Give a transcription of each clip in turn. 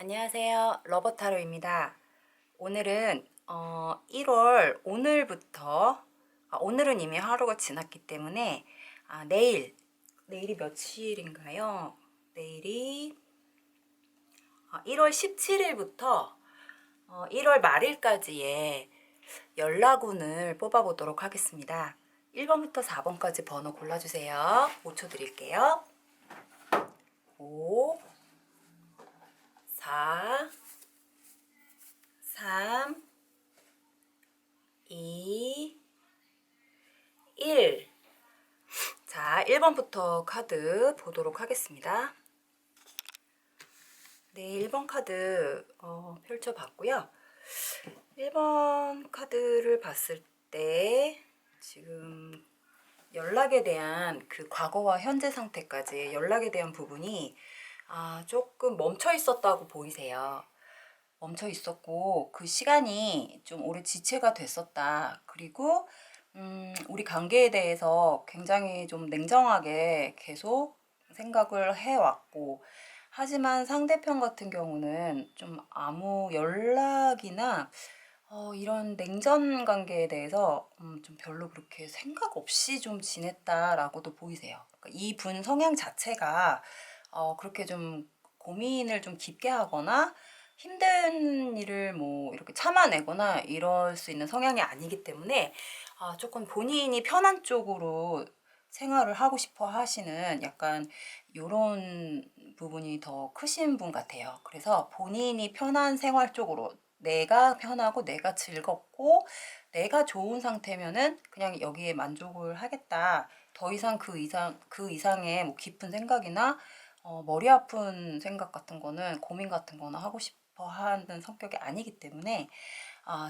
안녕하세요. 러버타로입니다. 오늘은 1월 오늘부터 오늘은 이미 하루가 지났기 때문에 내일이 며칠인가요? 내일이 1월 17일부터 1월 말일까지의 연락운을 뽑아보도록 하겠습니다. 1번부터 4번까지 번호 골라주세요. 5초 드릴게요. 5, 4, 3, 2, 1. 자, 1번부터 카드 보도록 하겠습니다. 네, 1번 카드 펼쳐봤고요. 1번 카드를 봤을 때 지금 연락에 대한 그 과거와 현재 상태까지 연락에 대한 부분이 조금 멈춰 있었다고 보이세요. 멈춰 있었고 그 시간이 좀 오래 지체가 됐었다. 그리고 우리 관계에 대해서 굉장히 좀 냉정하게 계속 생각을 해왔고, 하지만 상대편 같은 경우는 좀 아무 연락이나 이런 냉전 관계에 대해서 좀 별로 그렇게 생각 없이 좀 지냈다라고도 보이세요. 그러니까 이분 성향 자체가 그렇게 좀 고민을 좀 깊게 하거나 힘든 일을 뭐 이렇게 참아내거나 이럴 수 있는 성향이 아니기 때문에 조금 본인이 편한 쪽으로 생활을 하고 싶어 하시는 약간 요런 부분이 더 크신 분 같아요. 그래서 본인이 편한 생활 쪽으로 내가 편하고 내가 즐겁고 내가 좋은 상태면은 그냥 여기에 만족을 하겠다. 더 이상 그 이상의 뭐 깊은 생각이나 머리 아픈 생각 같은 거는 고민 같은 거나 하고 싶어 하는 성격이 아니기 때문에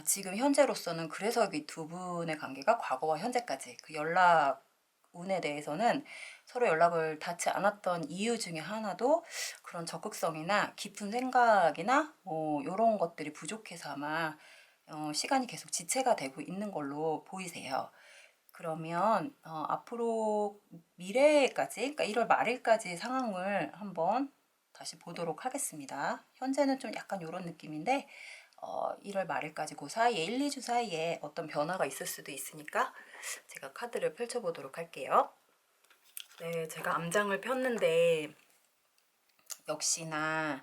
지금 현재로서는 그래서 이 두 분의 관계가 과거와 현재까지 그 연락 운에 대해서는 서로 연락을 닿지 않았던 이유 중에 하나도 그런 적극성이나 깊은 생각이나 뭐 이런 것들이 부족해서 아마 시간이 계속 지체가 되고 있는 걸로 보이세요. 그러면 앞으로 미래까지, 그러니까 1월 말일까지 상황을 한번 다시 보도록 하겠습니다. 현재는 좀 약간 이런 느낌인데 1월 말일까지 그 사이에 1, 2주 사이에 어떤 변화가 있을 수도 있으니까 제가 카드를 펼쳐보도록 할게요. 네, 제가 암장을 폈는데 역시나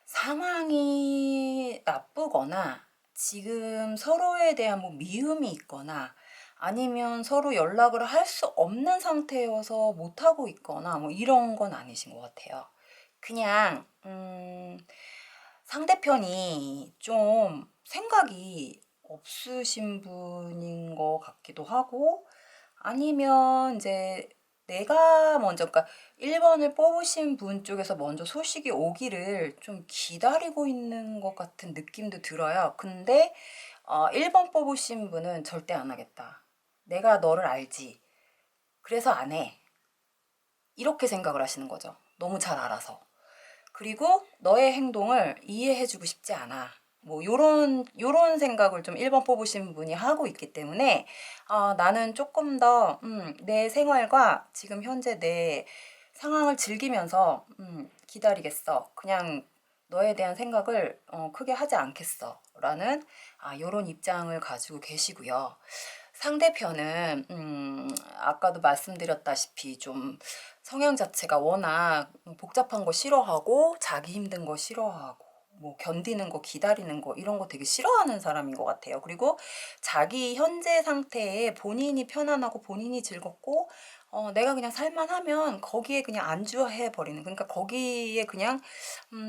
상황이 나쁘거나 지금 서로에 대한 뭐 미움이 있거나 아니면 서로 연락을 할 수 없는 상태여서 못하고 있거나 뭐 이런 건 아니신 것 같아요. 그냥 상대편이 좀 생각이 없으신 분인 것 같기도 하고, 아니면 이제 내가 먼저, 그러니까 1번을 뽑으신 분 쪽에서 먼저 소식이 오기를 좀 기다리고 있는 것 같은 느낌도 들어요. 근데 1번 뽑으신 분은 절대 안 하겠다. 내가 너를 알지. 그래서 안 해. 이렇게 생각을 하시는 거죠. 너무 잘 알아서. 그리고 너의 행동을 이해해주고 싶지 않아. 뭐 요런 생각을 좀 1번 뽑으신 분이 하고 있기 때문에 나는 조금 더 내 생활과 지금 현재 내 상황을 즐기면서 기다리겠어. 그냥 너에 대한 생각을 크게 하지 않겠어. 라는 요런 입장을 가지고 계시고요. 상대편은 아까도 말씀드렸다시피 좀 성향 자체가 워낙 복잡한 거 싫어하고 자기 힘든 거 싫어하고 뭐 견디는 거 기다리는 거 이런 거 되게 싫어하는 사람인 것 같아요. 그리고 자기 현재 상태에 본인이 편안하고 본인이 즐겁고 내가 그냥 살만하면 거기에 그냥 안주해 버리는, 그러니까 거기에 그냥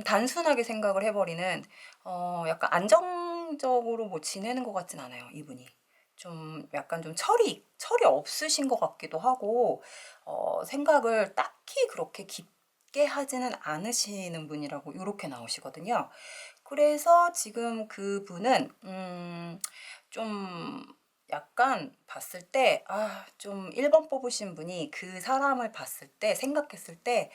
단순하게 생각을 해버리는 약간 안정적으로 뭐 지내는 것 같진 않아요, 이분이. 좀 약간 좀 철이 없으신 것 같기도 하고 생각을 딱히 그렇게 깊게 하지는 않으시는 분이라고 이렇게 나오시거든요. 그래서 지금 그분은 좀 약간 봤을 때 좀 1번 뽑으신 분이 그 사람을 봤을 때 생각했을 때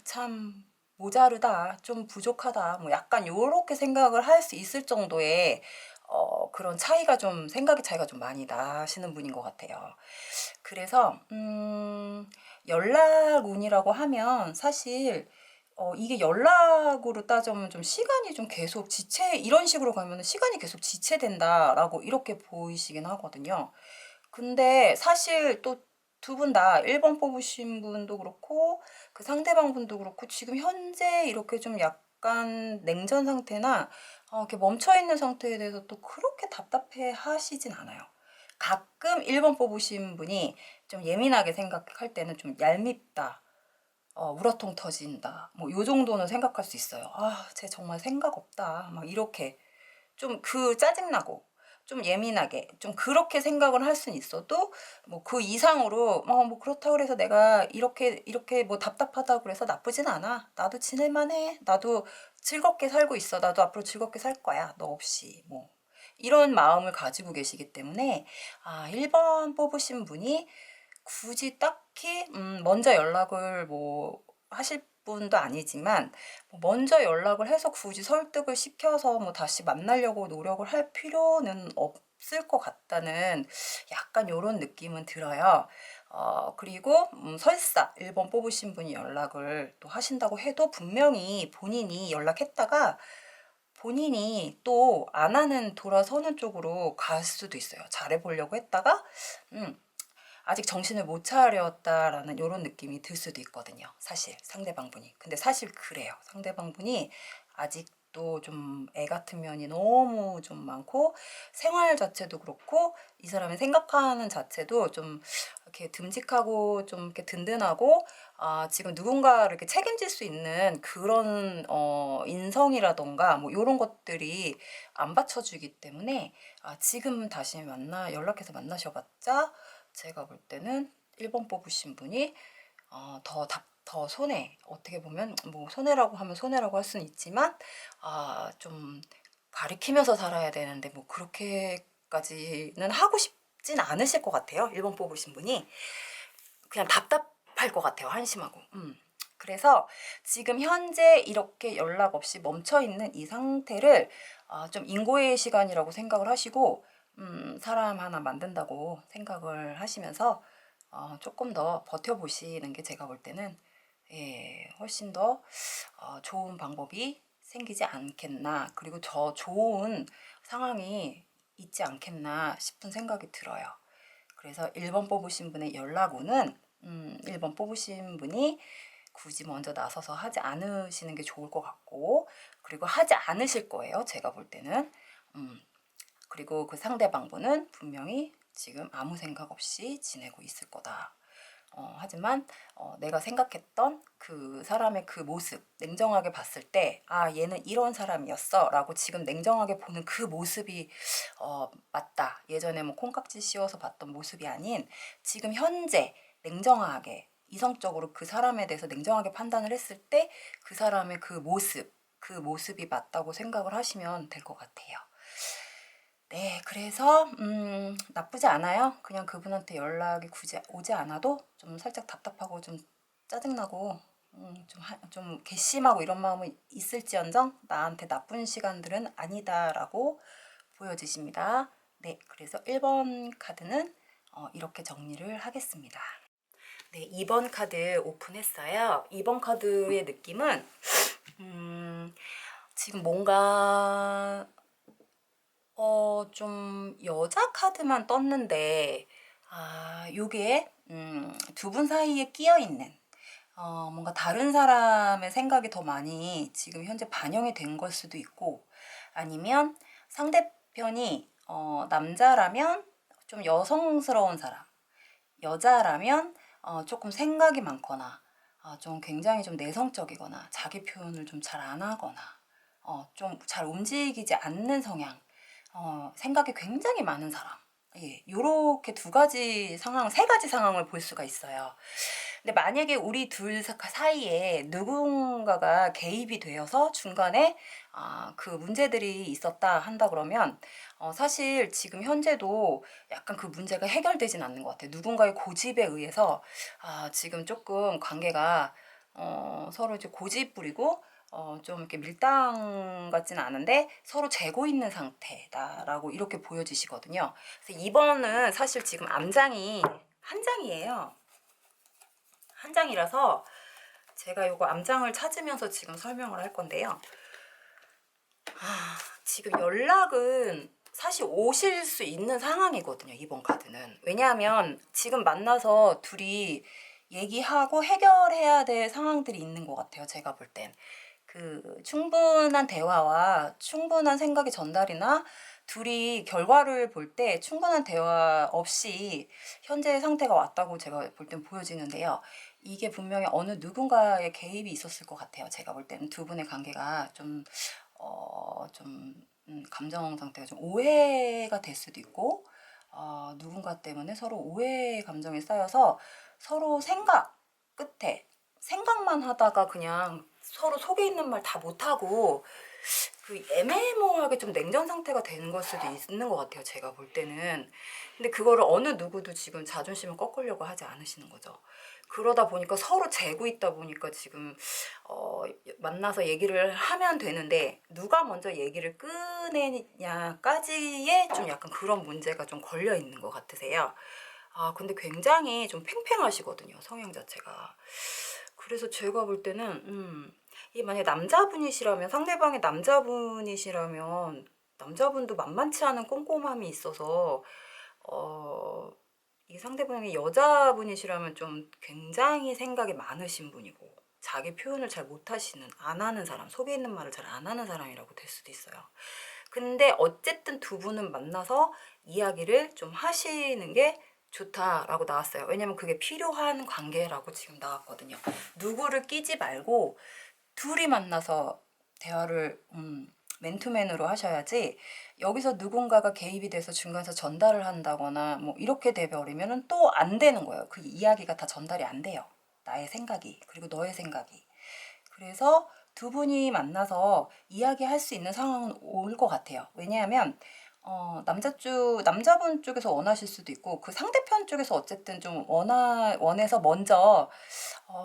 참 모자르다, 좀 부족하다, 뭐 약간 요렇게 생각을 할 수 있을 정도의 그런 차이가 좀 생각의 차이가 좀 많이 나시는 분인 것 같아요. 그래서 연락 운이라고 하면 사실 이게 연락으로 따지면 좀 시간이 좀 계속 이런 식으로 가면은 시간이 계속 지체된다라고 이렇게 보이시긴 하거든요. 근데 사실 또 두 분 다 1번 뽑으신 분도 그렇고 그 상대방 분도 그렇고 지금 현재 이렇게 좀 약간 냉전 상태나 이렇게 멈춰 있는 상태에 대해서 또 그렇게 답답해 하시진 않아요. 가끔 1번 뽑으신 분이 좀 예민하게 생각할 때는 좀 얄밉다. 우라통 터진다. 뭐 요 정도는 생각할 수 있어요. '아 쟤 정말 생각 없다.' 막 이렇게 좀 짜증나고 좀 예민하게 좀 그렇게 생각을 할 수는 있어도 뭐 그 이상으로 뭐 그렇다고 그래서 내가 이렇게 뭐 답답하다고 그래서 나쁘진 않아. 나도 지낼 만해. 나도 즐겁게 살고 있어. 나도 앞으로 즐겁게 살 거야. 너 없이." 뭐 이런 마음을 가지고 계시기 때문에 1번 뽑으신 분이 굳이 딱히 먼저 연락을 뭐 하실 분도 아니지만 뭐 먼저 연락을 해서 굳이 설득을 시켜서 뭐 다시 만나려고 노력을 할 필요는 없을 것 같다는 약간 요런 느낌은 들어요. 그리고 설사 1번 뽑으신 분이 연락을 또 하신다고 해도 분명히 본인이 연락했다가 본인이 또 안 하는 돌아서는 쪽으로 갈 수도 있어요. 잘해 보려고 했다가 음 아직 정신을 못 차렸다라는 요런 느낌이 들 수도 있거든요, 사실 상대방분이. 근데 사실 그래요. 상대방분이 아직도 좀 애 같은 면이 너무 좀 많고 생활 자체도 그렇고 이 사람이 생각하는 자체도 좀 이렇게 듬직하고 좀 이렇게 든든하고 지금 누군가를 이렇게 책임질 수 있는 그런 인성이라든가 뭐 요런 것들이 안 받쳐주기 때문에 지금 다시 연락해서 만나셔 봤자 제가 볼 때는 1번 뽑으신 분이 더 손해, 어떻게 보면 뭐 손해라고 하면 손해라고 할 수는 있지만 좀 가리키면서 살아야 되는데 뭐 그렇게까지는 하고 싶진 않으실 것 같아요. 1번 뽑으신 분이. 그냥 답답할 것 같아요, 한심하고. 그래서 지금 현재 이렇게 연락 없이 멈춰 있는 이 상태를 좀 인고의 시간이라고 생각을 하시고 사람 하나 만든다고 생각을 하시면서 조금 더 버텨보시는 게 제가 볼 때는 훨씬 더 좋은 방법이 생기지 않겠나, 그리고 더 좋은 상황이 있지 않겠나 싶은 생각이 들어요. 그래서 1번 뽑으신 분의 연락오는 1번 뽑으신 분이 굳이 먼저 나서서 하지 않으시는 게 좋을 것 같고, 그리고 하지 않으실 거예요, 제가 볼 때는. 그리고 그 상대방분은 분명히 지금 아무 생각 없이 지내고 있을 거다. 하지만 내가 생각했던 그 사람의 그 모습, 냉정하게 봤을 때 얘는 이런 사람이었어 라고 지금 냉정하게 보는 그 모습이 맞다. 예전에 뭐 콩깍지 씌워서 봤던 모습이 아닌 지금 현재 냉정하게 이성적으로 그 사람에 대해서 냉정하게 판단을 했을 때 그 사람의 그 모습이 맞다고 생각을 하시면 될 것 같아요. 네, 그래서 나쁘지 않아요. 그냥 그분한테 연락이 굳이 오지 않아도 좀 살짝 답답하고 좀 짜증나고 좀 괘씸하고 이런 마음은 있을지언정 나한테 나쁜 시간들은 아니다라고 보여지십니다. 네, 그래서 1번 카드는 이렇게 정리를 하겠습니다. 네, 2번 카드 오픈했어요. 2번 카드의 느낌은 지금 뭔가 좀 여자 카드만 떴는데 요게 두 분 사이에 끼어 있는 뭔가 다른 사람의 생각이 더 많이 지금 현재 반영이 된 걸 수도 있고, 아니면 상대편이 남자라면 좀 여성스러운 사람, 여자라면 조금 생각이 많거나 좀 굉장히 좀 내성적이거나 자기 표현을 좀 잘 안 하거나 좀 잘 움직이지 않는 성향, 생각이 굉장히 많은 사람. 예, 요렇게 세 가지 상황을 볼 수가 있어요. 근데 만약에 우리 둘 사이에 누군가가 개입이 되어서 중간에 그 문제들이 있었다 한다 그러면 사실 지금 현재도 약간 그 문제가 해결되진 않는 것 같아요. 누군가의 고집에 의해서 지금 조금 관계가 서로 이제 고집 부리고 좀 이렇게 밀당 같지는 않은데 서로 재고 있는 상태다라고 이렇게 보여지시거든요. 그래서 2번은 사실 지금 암장이 한 장이에요. 한 장이라서 제가 요거 암장을 찾으면서 지금 설명을 할 건데요. 지금 연락은 사실 오실 수 있는 상황이거든요, 이번 카드는. 왜냐하면 지금 만나서 둘이 얘기하고 해결해야 될 상황들이 있는 것 같아요, 제가 볼 땐. 그 충분한 대화와 충분한 생각의 전달이나 둘이 결과를 볼 때 충분한 대화 없이 현재의 상태가 왔다고 제가 볼 땐 보여지는데요. 이게 분명히 어느 누군가의 개입이 있었을 것 같아요. 제가 볼 때는 두 분의 관계가 좀 감정 상태가 좀 오해가 될 수도 있고, 누군가 때문에 서로 오해의 감정이 쌓여서 서로 생각 끝에 생각만 하다가 그냥 서로 속에 있는 말 다 못하고 그 애매모호하게 좀 냉전 상태가 되는 걸 수도 있는 것 같아요. 제가 볼 때는. 근데 그거를 어느 누구도 지금 자존심을 꺾으려고 하지 않으시는 거죠. 그러다 보니까 서로 재고 있다 보니까 지금 만나서 얘기를 하면 되는데 누가 먼저 얘기를 꺼내냐까지의 좀 약간 그런 문제가 좀 걸려 있는 것 같으세요. 근데 굉장히 좀 팽팽하시거든요, 성향 자체가. 그래서 제가 볼 때는 이게 만약에 남자분이시라면, 상대방이 남자분도 만만치 않은 꼼꼼함이 있어서 이 상대방이 여자분이시라면 좀 굉장히 생각이 많으신 분이고 자기 표현을 잘 못하시는, 안 하는 사람, 속에 있는 말을 잘 안 하는 사람이라고 될 수도 있어요. 근데 어쨌든 두 분은 만나서 이야기를 좀 하시는 게 좋다라고 나왔어요. 왜냐면 그게 필요한 관계라고 지금 나왔거든요. 누구를 끼지 말고 둘이 만나서 대화를 맨투맨으로 하셔야지, 여기서 누군가가 개입이 돼서 중간에서 전달을 한다거나 뭐 이렇게 돼버리면 또 안 되는 거예요. 그 이야기가 다 전달이 안 돼요. 나의 생각이, 그리고 너의 생각이. 그래서 두 분이 만나서 이야기할 수 있는 상황은 올 것 같아요. 왜냐하면 남자분 쪽에서 원하실 수도 있고 그 상대편 쪽에서 어쨌든 좀 원해서 먼저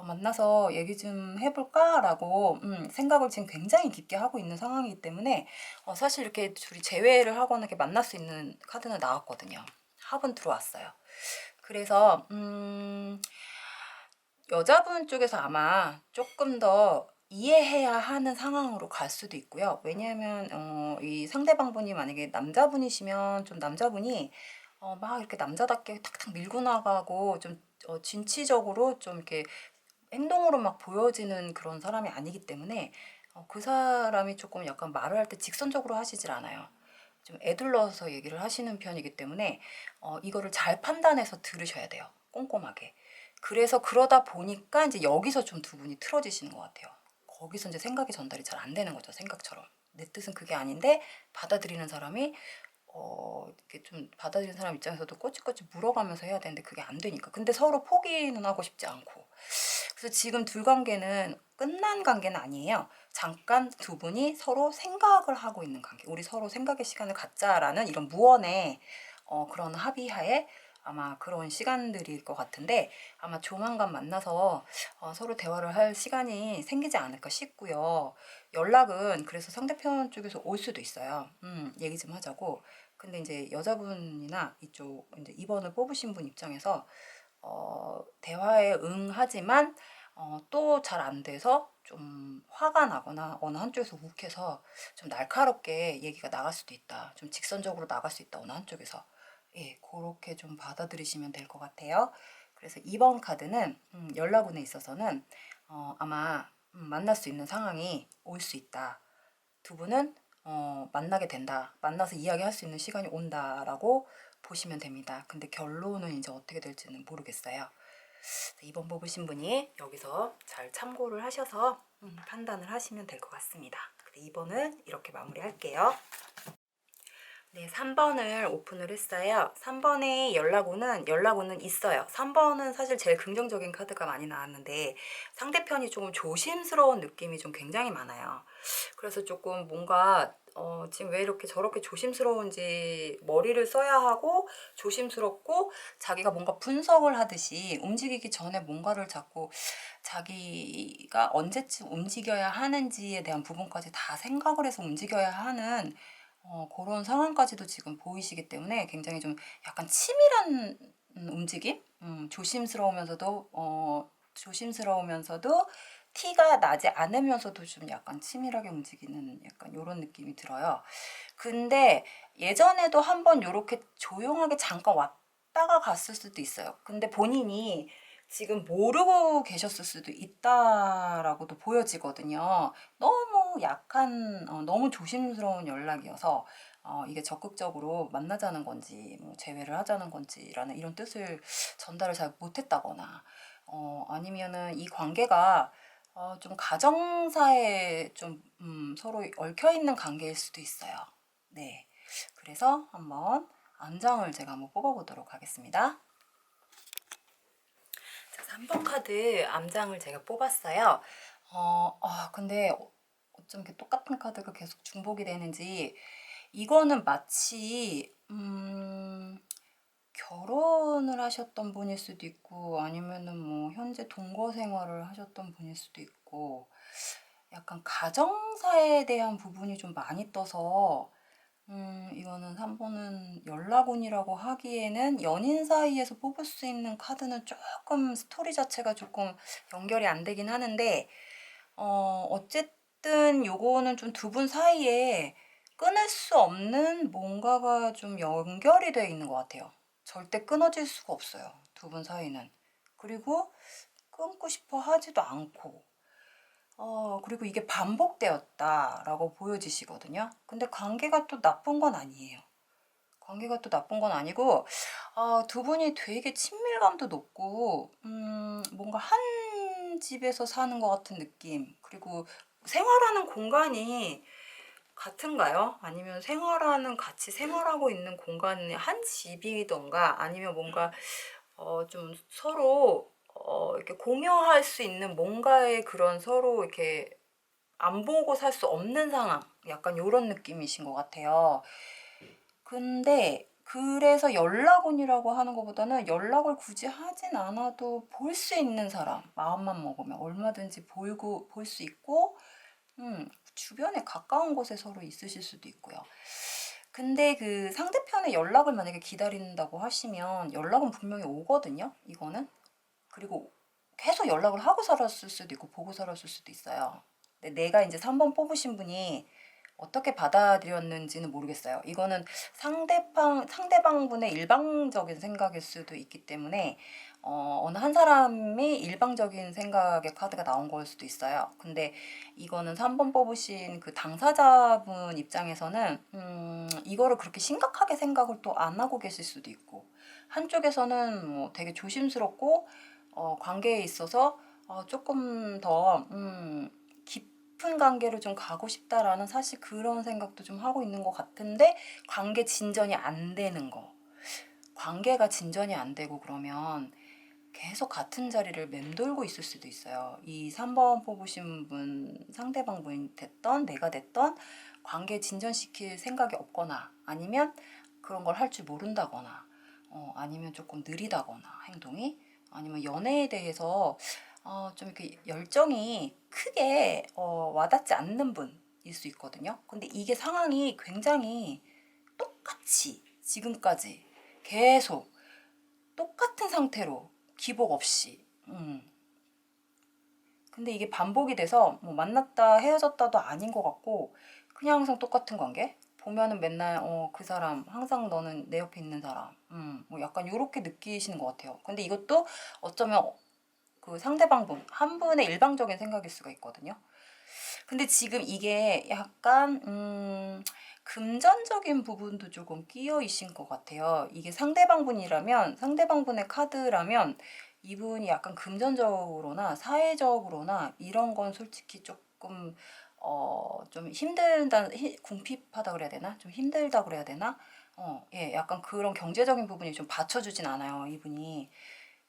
만나서 얘기 좀 해볼까라고 생각을 지금 굉장히 깊게 하고 있는 상황이기 때문에 사실 이렇게 둘이 재회를 하거나 이렇게 만날 수 있는 카드는 나왔거든요. 합은 들어왔어요. 그래서 여자분 쪽에서 아마 조금 더 이해해야 하는 상황으로 갈 수도 있고요. 왜냐하면 이 상대방분이 만약에 남자분이시면 좀 남자분이 막 이렇게 남자답게 탁탁 밀고 나가고 좀 진취적으로 좀 이렇게 행동으로 막 보여지는 그런 사람이 아니기 때문에 그 사람이 조금 약간 말을 할 때 직선적으로 하시질 않아요. 좀 에둘러서 얘기를 하시는 편이기 때문에 이거를 잘 판단해서 들으셔야 돼요. 꼼꼼하게. 그래서 그러다 보니까 이제 여기서 좀 두 분이 틀어지시는 것 같아요. 거기서 이제 생각이 전달이 잘 안 되는 거죠. 생각처럼. 내 뜻은 그게 아닌데 받아들이는 사람이 이렇게 좀 받아들이는 사람 입장에서도 꼬치꼬치 물어가면서 해야 되는데 그게 안 되니까. 근데 서로 포기는 하고 싶지 않고. 그래서 지금 둘 관계는 끝난 관계는 아니에요. 잠깐 두 분이 서로 생각을 하고 있는 관계. 우리 서로 생각의 시간을 갖자라는 이런 무언의 그런 합의하에 아마 그런 시간들일 것 같은데, 아마 조만간 만나서 서로 대화를 할 시간이 생기지 않을까 싶고요. 연락은 그래서 상대편 쪽에서 올 수도 있어요. 얘기 좀 하자고. 근데 이제 여자분이나 이쪽 이제 2번을 뽑으신 분 입장에서 대화에 응하지만 또 잘 안 돼서 좀 화가 나거나 어느 한쪽에서 욱해서 좀 날카롭게 얘기가 나갈 수도 있다. 좀 직선적으로 나갈 수 있다. 어느 한쪽에서. 예, 그렇게 좀 받아들이시면 될 것 같아요. 그래서 2번 카드는 연락운에 있어서는 아마 만날 수 있는 상황이 올 수 있다. 두 분은 만나게 된다. 만나서 이야기할 수 있는 시간이 온다라고 보시면 됩니다. 근데 결론은 이제 어떻게 될지는 모르겠어요. 2번 뽑으신 분이 여기서 잘 참고를 하셔서 판단을 하시면 될 것 같습니다. 2번은 이렇게 마무리할게요. 네, 3번을 오픈을 했어요. 3번에 연락오는 있어요. 3번은 사실 제일 긍정적인 카드가 많이 나왔는데 상대편이 조금 조심스러운 느낌이 좀 굉장히 많아요. 그래서 조금 뭔가 지금 왜 이렇게 저렇게 조심스러운지 머리를 써야 하고 조심스럽고 자기가 뭔가 분석을 하듯이 움직이기 전에 뭔가를 자꾸 자기가 언제쯤 움직여야 하는지에 대한 부분까지 다 생각을 해서 움직여야 하는 그런 상황까지도 지금 보이시기 때문에 굉장히 좀 약간 치밀한 움직임? 조심스러우면서도 티가 나지 않으면서도 좀 약간 치밀하게 움직이는 약간 요런 느낌이 들어요. 근데 예전에도 한번 요렇게 조용하게 잠깐 왔다가 갔을 수도 있어요. 근데 본인이 지금 모르고 계셨을 수도 있다라고도 보여지거든요. 너무 약한 너무 조심스러운 연락이어서 이게 적극적으로 만나자는 건지 뭐 재회를 하자는 건지라는 이런 뜻을 전달을 잘 못했다거나 아니면은 이 관계가 좀 가정사에 좀 서로 얽혀있는 관계일 수도 있어요. 네. 그래서 한번 암장을 제가 한번 뽑아보도록 하겠습니다. 자, 3번 카드 암장을 제가 뽑았어요. 근데 어쩜 이렇게 똑같은 카드가 계속 중복이 되는지 이거는 마치 결혼을 하셨던 분일 수도 있고 아니면은 뭐 현재 동거 생활을 하셨던 분일 수도 있고 약간 가정사에 대한 부분이 좀 많이 떠서 이거는 3번은 연락운이라고 하기에는 연인 사이에서 뽑을 수 있는 카드는 조금 스토리 자체가 조금 연결이 안 되긴 하는데 어쨌든 요거는 좀 두 분 사이에 끊을 수 없는 뭔가가 좀 연결이 되어 있는 것 같아요. 절대 끊어질 수가 없어요. 두 분 사이는. 그리고 끊고 싶어 하지도 않고 그리고 이게 반복되었다라고 보여지시거든요. 근데 관계가 또 나쁜 건 아니에요. 관계가 또 나쁜 건 아니고 두 분이 되게 친밀감도 높고 뭔가 한 집에서 사는 것 같은 느낌. 그리고 생활하는 공간이 같은가요? 아니면 같이 생활하고 있는 공간이 한 집이던가 아니면 뭔가 좀 서로 이렇게 공유할 수 있는 뭔가의 그런 서로 이렇게 안 보고 살 수 없는 상황. 약간 요런 느낌이신 것 같아요. 근데 그래서 연락운이라고 하는 것보다는 연락을 굳이 하진 않아도 볼 수 있는 사람, 마음만 먹으면 얼마든지 볼 수 있고 주변에 가까운 곳에 서로 있으실 수도 있고요. 근데 그 상대편의 연락을 만약에 기다린다고 하시면 연락은 분명히 오거든요. 이거는. 그리고 계속 연락을 하고 살았을 수도 있고 보고 살았을 수도 있어요. 근데 내가 이제 3번 뽑으신 분이 어떻게 받아들였는지는 모르겠어요. 이거는 상대방분의 일방적인 생각일 수도 있기 때문에 어느 한 사람이 일방적인 생각의 카드가 나온 걸 수도 있어요. 근데 이거는 3번 뽑으신 그 당사자분 입장에서는 이거를 그렇게 심각하게 생각을 또 안 하고 계실 수도 있고 한쪽에서는 뭐 되게 조심스럽고 관계에 있어서 조금 더 깊은 관계로 좀 가고 싶다라는 사실 그런 생각도 좀 하고 있는 것 같은데 관계 진전이 안 되는 거. 관계가 진전이 안 되고 그러면 계속 같은 자리를 맴돌고 있을 수도 있어요. 이 3번 뽑으신 분, 상대방 분이 됐던 내가 됐던 관계 진전시킬 생각이 없거나 아니면 그런 걸 할 줄 모른다거나 아니면 조금 느리다거나 행동이 아니면 연애에 대해서 좀 이렇게 열정이 크게 와닿지 않는 분일 수 있거든요. 근데 이게 상황이 굉장히 똑같이 지금까지 계속 똑같은 상태로 기복 없이 근데 이게 반복이 돼서 뭐 만났다 헤어졌다도 아닌 것 같고 그냥 항상 똑같은 관계 보면은 맨날 그 사람 항상 너는 내 옆에 있는 사람 뭐 약간 요렇게 느끼시는 것 같아요. 근데 이것도 어쩌면 그 상대방분 한 분의 일방적인 생각일 수가 있거든요. 근데 지금 이게 약간 금전적인 부분도 조금 끼어 있신 것 같아요. 이게 상대방분이라면 상대방분의 카드라면 이분이 약간 금전적으로나 사회적으로나 이런 건 솔직히 조금 좀 궁핍하다 그래야 되나? 좀 힘들다 그래야 되나? 예, 약간 그런 경제적인 부분이 좀 받쳐주진 않아요, 이분이.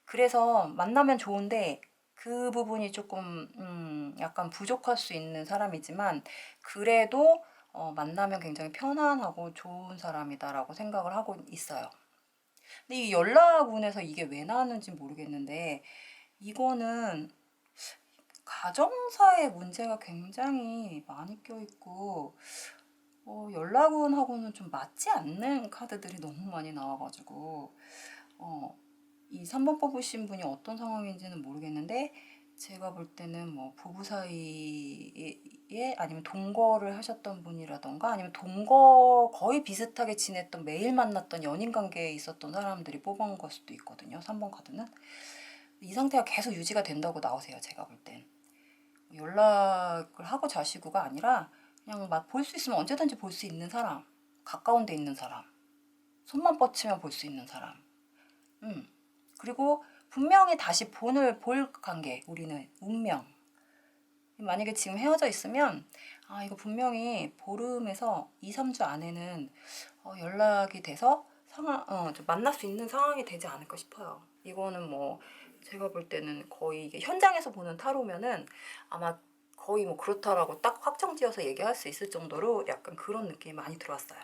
그래서 만나면 좋은데 그 부분이 조금 약간 부족할 수 있는 사람이지만 그래도 만나면 굉장히 편안하고 좋은 사람이다라고 생각을 하고 있어요. 근데 이 연락운에서 이게 왜 나왔는지 모르겠는데 이거는 가정사의 문제가 굉장히 많이 껴있고 연락운하고는 좀 맞지 않는 카드들이 너무 많이 나와가지고 이 3번 뽑으신 분이 어떤 상황인지는 모르겠는데 제가 볼 때는 뭐 부부 사이에 아니면 동거를 하셨던 분이라던가 아니면 동거 거의 비슷하게 지냈던 매일 만났던 연인 관계에 있었던 사람들이 뽑은 걸 수도 있거든요. 3번 카드는. 이 상태가 계속 유지가 된다고 나오세요. 제가 볼 땐. 연락을 하고 자시고가 아니라 그냥 막 볼 수 있으면 언제든지 볼 수 있는 사람. 가까운 데 있는 사람. 손만 뻗치면 볼 수 있는 사람. 그리고 분명히 다시 볼 관계, 우리는 운명. 만약에 지금 헤어져 있으면 이거 분명히 보름에서 2, 3주 안에는 연락이 돼서 좀 만날 수 있는 상황이 되지 않을까 싶어요. 이거는 뭐 제가 볼 때는 거의 이게 현장에서 보는 타로면은 아마 거의 뭐 그렇다라고 딱 확정지어서 얘기할 수 있을 정도로 약간 그런 느낌이 많이 들어왔어요.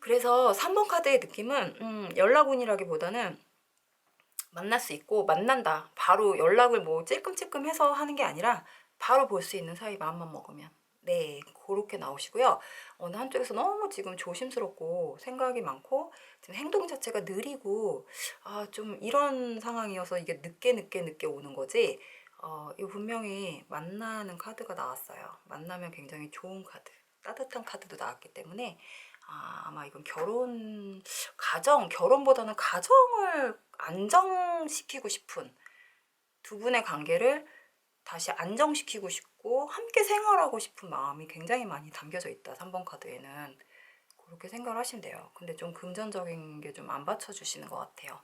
그래서 3번 카드의 느낌은 연락운이라기보다는 만날 수 있고 만난다. 바로 연락을 뭐 찔끔찔끔해서 하는 게 아니라 바로 볼 수 있는 사이 마음만 먹으면. 네, 그렇게 나오시고요. 어느 한쪽에서 너무 지금 조심스럽고 생각이 많고 지금 행동 자체가 느리고 좀 이런 상황이어서 이게 늦게 오는 거지. 이거 분명히 만나는 카드가 나왔어요. 만나면 굉장히 좋은 카드, 따뜻한 카드도 나왔기 때문에 아마 이건 결혼보다는 가정을 안정시키고 싶은 두 분의 관계를 다시 안정시키고 싶고 함께 생활하고 싶은 마음이 굉장히 많이 담겨져 있다. 3번 카드에는. 그렇게 생각을 하시면 돼요. 근데 좀 금전적인 게 좀 안 받쳐주시는 것 같아요.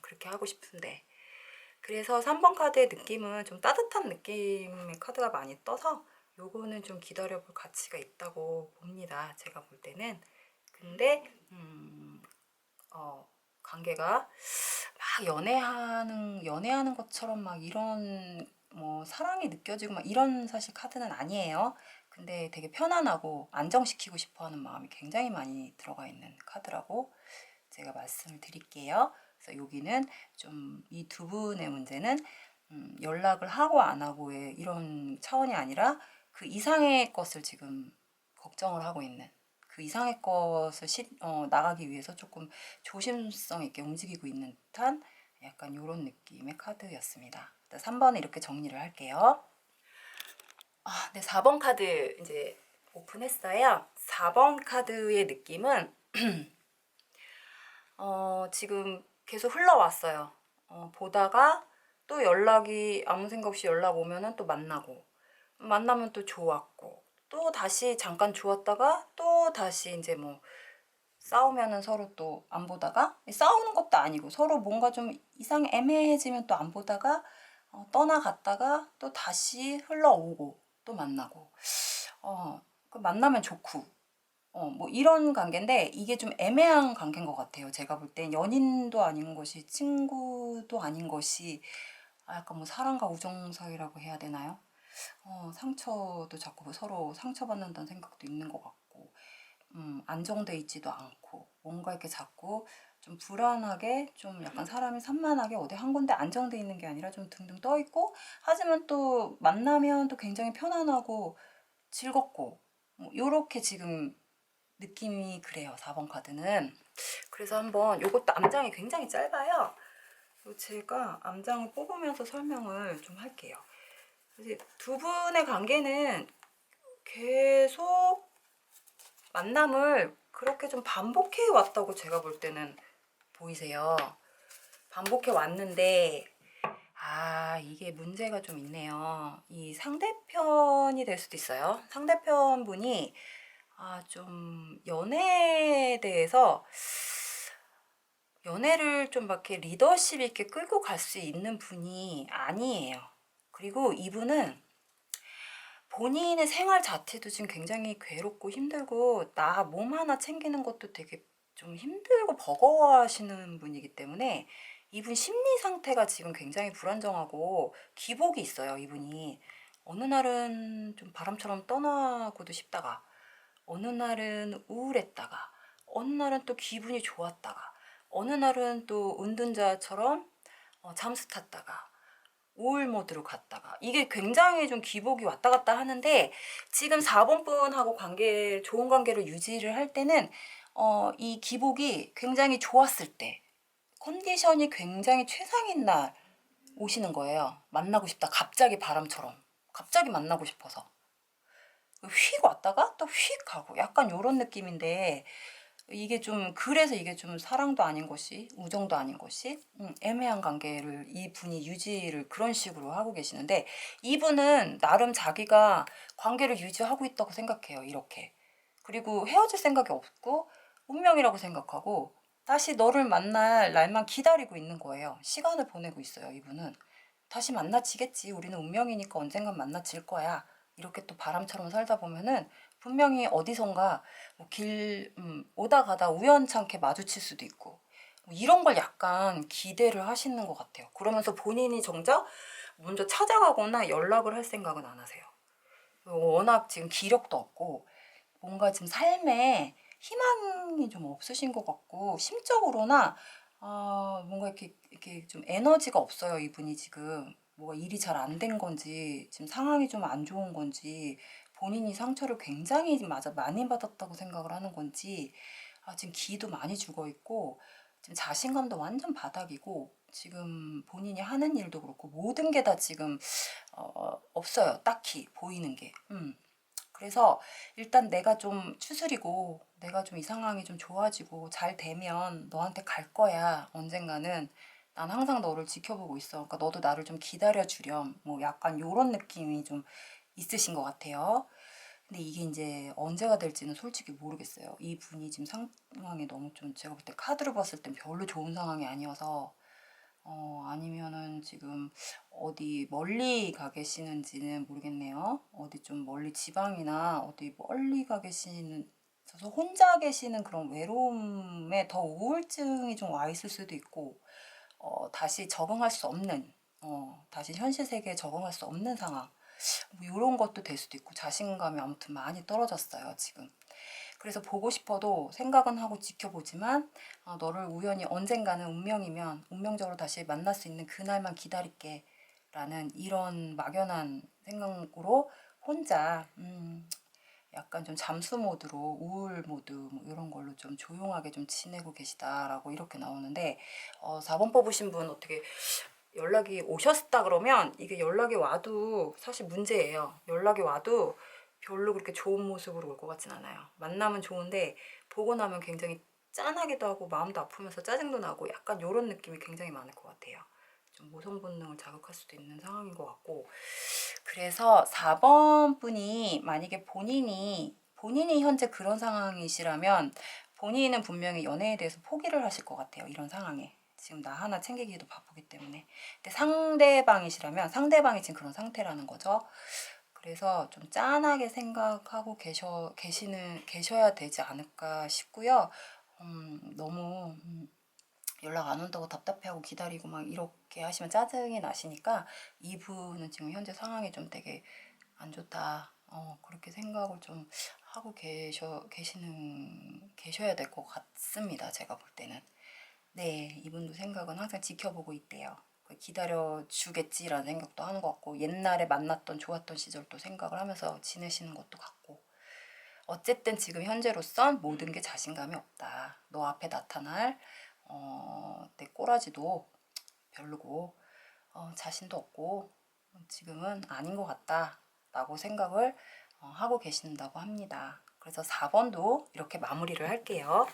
그렇게 하고 싶은데. 그래서 3번 카드의 느낌은 좀 따뜻한 느낌의 카드가 많이 떠서 요거는 좀 기다려볼 가치가 있다고 봅니다. 제가 볼 때는. 근데 관계가 막 연애하는 것처럼 막 이런 뭐 사랑이 느껴지고 막 이런 사실 카드는 아니에요. 근데 되게 편안하고 안정시키고 싶어 하는 마음이 굉장히 많이 들어가 있는 카드라고 제가 말씀을 드릴게요. 그래서 여기는 좀 이 두 분의 문제는 연락을 하고 안 하고의 이런 차원이 아니라 그 이상의 것을 지금 걱정을 하고 있는 그 이상의 것을 나가기 위해서 조금 조심성 있게 움직이고 있는 듯한 약간 이런 느낌의 카드였습니다. 3번은 이렇게 정리를 할게요. 네, 4번 카드 이제 오픈했어요. 4번 카드의 느낌은 지금 계속 흘러왔어요. 보다가 또 연락이 아무 생각 없이 연락 오면은 또 만나면 또 좋았고 또 다시 잠깐 좋았다가 또 다시 이제 뭐 싸우면은 서로 또 안 보다가 싸우는 것도 아니고 서로 뭔가 좀 이상 애매해지면 또 안 보다가 떠나갔다가 또 다시 흘러오고 또 만나고 그 만나면 좋고 뭐 이런 관계인데 이게 좀 애매한 관계인 것 같아요. 제가 볼 땐 연인도 아닌 것이 친구도 아닌 것이 약간 뭐 사랑과 우정 사이라고 해야 되나요? 상처도 자꾸 서로 상처받는다는 생각도 있는 것 같고 안정돼 있지도 않고 뭔가 이렇게 자꾸 좀 불안하게 좀 약간 사람이 산만하게 어디 한 군데 안정돼 있는 게 아니라 좀 등등 떠 있고 하지만 또 만나면 또 굉장히 편안하고 즐겁고 요렇게 지금 느낌이 그래요. 4번 카드는. 그래서 한번 요것도 암장이 굉장히 짧아요. 제가 암장을 뽑으면서 설명을 좀 할게요. 두 분의 관계는 계속 만남을 그렇게 좀 반복해 왔다고 제가 볼 때는 보이세요. 반복해 왔는데 이게 문제가 좀 있네요. 이 상대편이 될 수도 있어요. 상대편 분이 좀 연애에 대해서 연애를 좀 이렇게 리더십 있게 끌고 갈 수 있는 분이 아니에요. 그리고 이분은 본인의 생활 자체도 지금 굉장히 괴롭고 힘들고 나 몸 하나 챙기는 것도 되게 좀 힘들고 버거워하시는 분이기 때문에 이분 심리 상태가 지금 굉장히 불안정하고 기복이 있어요. 이분이 어느 날은 좀 바람처럼 떠나고도 싶다가 어느 날은 우울했다가 어느 날은 또 기분이 좋았다가 어느 날은 또 은둔자처럼 잠수 탔다가 우울 모드로 갔다가 이게 굉장히 좀 기복이 왔다 갔다 하는데 지금 4번 분하고 좋은 관계를 유지를 할 때는 이 기복이 굉장히 좋았을 때 컨디션이 굉장히 최상인 날 오시는 거예요. 만나고 싶다. 갑자기 바람처럼. 갑자기 만나고 싶어서. 휙 왔다가 또 휙 가고 약간 요런 느낌인데 이게 좀 그래서 이게 좀 사랑도 아닌 것이 우정도 아닌 것이 애매한 관계를 이분이 유지를 그런 식으로 하고 계시는데 이분은 나름 자기가 관계를 유지하고 있다고 생각해요. 이렇게. 그리고 헤어질 생각이 없고 운명이라고 생각하고 다시 너를 만날 날만 기다리고 있는 거예요. 시간을 보내고 있어요. 이분은. 다시 만나지겠지. 우리는 운명이니까 언젠간 만나질 거야. 이렇게 또 바람처럼 살다 보면은 분명히 어디선가 뭐 오다 가다 우연찮게 마주칠 수도 있고 뭐 이런 걸 약간 기대를 하시는 것 같아요. 그러면서 본인이 정작 먼저 찾아가거나 연락을 할 생각은 안 하세요. 워낙 지금 기력도 없고 뭔가 지금 삶에 희망이 좀 없으신 것 같고 심적으로나 뭔가 이렇게 좀 에너지가 없어요. 이분이 지금 뭐가 일이 잘 안 된 건지 지금 상황이 좀 안 좋은 건지 본인이 상처를 굉장히 많이 받았다고 생각을 하는 건지 지금 기도 많이 죽어 있고 지금 자신감도 완전 바닥이고 지금 본인이 하는 일도 그렇고 모든 게 다 지금 없어요. 딱히 보이는 게. 그래서 일단 내가 좀 추스리고 내가 좀 이 상황이 좀 좋아지고 잘 되면 너한테 갈 거야. 언젠가는 난 항상 너를 지켜보고 있어. 그러니까 너도 나를 좀 기다려 주렴. 뭐 약간 요런 느낌이 좀 있으신 것 같아요. 근데 이게 이제 언제가 될지는 솔직히 모르겠어요. 이 분이 지금 상황이 너무 좀 제가 볼 때 카드로 봤을 땐 별로 좋은 상황이 아니어서 아니면은 지금 어디 멀리 가 계시는지는 모르겠네요. 어디 좀 멀리 지방이나 어디 멀리 가 계시는, 서 혼자 계시는 그런 외로움에 더 우울증이 좀 와 있을 수도 있고, 다시 적응할 수 없는, 다시 현실 세계에 적응할 수 없는 상황. 뭐 이런 것도 될 수도 있고, 자신감이 아무튼 많이 떨어졌어요, 지금. 그래서 보고 싶어도 생각은 하고 지켜보지만 너를 우연히 언젠가는 운명이면 운명적으로 다시 만날 수 있는 그날만 기다릴게 라는 이런 막연한 생각으로 혼자 약간 좀 잠수 모드로 우울 모드 뭐 이런 걸로 좀 조용하게 좀 지내고 계시다라고 이렇게 나오는데 4번 뽑으신 분 어떻게 연락이 오셨다 그러면 이게 연락이 와도 사실 문제예요. 연락이 와도 별로 그렇게 좋은 모습으로 올 것 같진 않아요. 만나면 좋은데 보고 나면 굉장히 짠하기도 하고 마음도 아프면서 짜증도 나고 약간 이런 느낌이 굉장히 많을 것 같아요. 좀 모성 본능을 자극할 수도 있는 상황인 것 같고 그래서 4번 분이 만약에 본인이 현재 그런 상황이시라면 본인은 분명히 연애에 대해서 포기를 하실 것 같아요. 이런 상황에. 지금 나 하나 챙기기도 바쁘기 때문에. 근데 상대방이시라면 상대방이 지금 그런 상태라는 거죠. 그래서 좀 짠하게 생각하고 계셔야 되지 않을까 싶고요. 너무 연락 안 온다고 답답해하고 기다리고 막 이렇게 하시면 짜증이 나시니까 이분은 지금 현재 상황이 좀 되게 안 좋다. 그렇게 생각을 좀 하고 계셔야 될 것 같습니다. 제가 볼 때는. 네, 이분도 생각은 항상 지켜보고 있대요. 기다려 주겠지라는 생각도 하는 것 같고 옛날에 만났던 좋았던 시절도 생각을 하면서 지내시는 것도 같고 어쨌든 지금 현재로선 모든 게 자신감이 없다. 너 앞에 나타날 내 꼬라지도 별로고 자신도 없고 지금은 아닌 것 같다 라고 생각을 하고 계신다고 합니다. 그래서 4번도 이렇게 마무리를 할게요.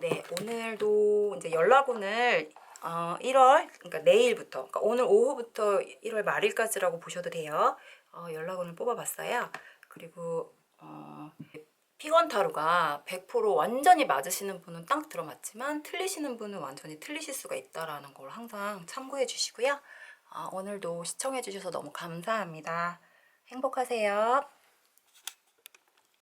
네, 오늘도 이제 연락운을 1월, 그러니까 내일부터, 그러니까 오늘 오후부터 1월 말일까지라고 보셔도 돼요. 연락운을 뽑아봤어요. 그리고 피건 타로가 100% 완전히 맞으시는 분은 딱 들어맞지만 틀리시는 분은 완전히 틀리실 수가 있다라는 걸 항상 참고해 주시고요. 오늘도 시청해 주셔서 너무 감사합니다. 행복하세요.